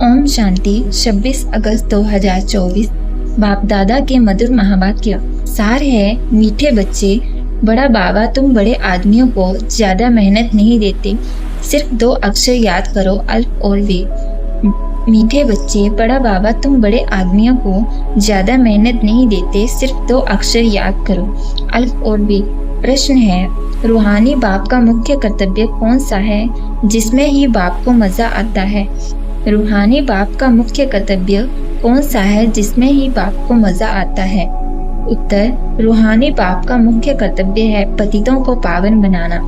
ओम शांति। 26 अगस्त 2024 बाप दादा के मधुर महावाक्य। सार है, मीठे बच्चे, बड़ा बाबा तुम बड़े आदमियों को ज्यादा मेहनत नहीं देते, सिर्फ 2 अक्षर याद करो, अल्फ और वे। मीठे बच्चे, बड़ा बाबा तुम बड़े आदमियों को ज्यादा मेहनत नहीं देते, सिर्फ 2 अक्षर याद करो, अल्फ और वे। प्रश्न है, रूहानी बाप का मुख्य कर्तव्य कौन सा है जिसमें ही बाप को मजा आता है? रूहानी बाप का मुख्य कर्तव्य कौन सा है जिसमें ही बाप को मजा आता है? उत्तर, रूहानी बाप का मुख्य कर्तव्य है पतितों को पावन बनाना।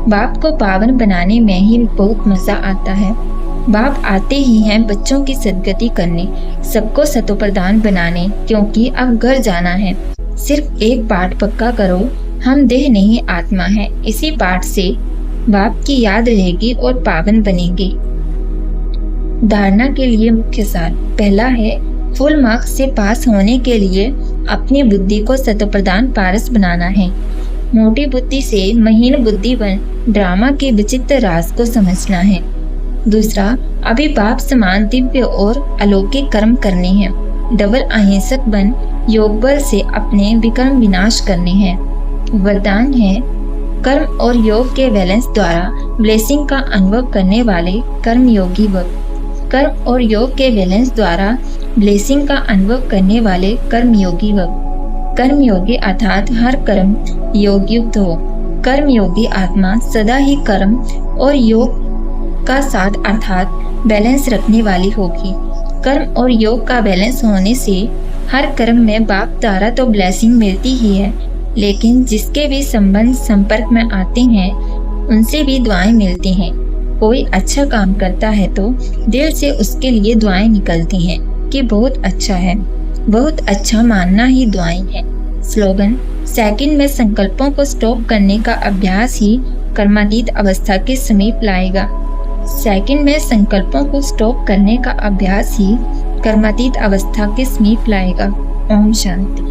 बाप को पावन बनाने में ही बहुत मजा आता है। बाप आते ही हैं बच्चों की सद्गति करने, सबको सतोप्रधान बनाने, क्योंकि अब घर जाना है। सिर्फ एक पाठ पक्का करो, हम देह नहीं आत्मा है। इसी पाठ से बाप की याद रहेगी और पावन बनेंगे। धारणा के लिए मुख्य सार। पहला है, फुल मार्क्स से पास होने के लिए अपनी बुद्धि को शतप्रधान पारस बनाना है। मोटी बुद्धि से महीन बुद्धि बन ड्रामा के विचित्र राज को समझना है। दूसरा, अभी बाप समान दिव्य और अलौकिक कर्म करने हैं। डबल अहिंसक बन योग बल से अपने विकर्म विनाश करने हैं। वरदान है, कर्म और योग के बैलेंस द्वारा ब्लेसिंग का अनुभव करने वाले कर्मयोगी भव। कर्म और योग के बैलेंस द्वारा ब्लेसिंग का अनुभव करने वाले कर्मयोगी भव। कर्मयोगी अर्थात हर कर्म योग युक्त हो। कर्मयोगी आत्मा सदा ही कर्म और योग का साथ अर्थात बैलेंस रखने वाली होगी। कर्म और योग का बैलेंस होने से हर कर्म में बाप द्वारा तो ब्लेसिंग मिलती ही है, लेकिन जिसके भी संबंध संपर्क में आते हैं उनसे भी दुआएं मिलती हैं। कोई अच्छा काम करता है तो दिल से उसके लिए दुआएं निकलती हैं कि बहुत अच्छा है। बहुत अच्छा मानना ही दुआएं है। स्लोगन, सेकंड में संकल्पों को स्टॉप करने का अभ्यास ही कर्मातीत अवस्था के समीप लाएगा। सेकंड में संकल्पों को स्टॉप करने का अभ्यास ही कर्मातीत अवस्था के समीप लाएगा। ओम शांति।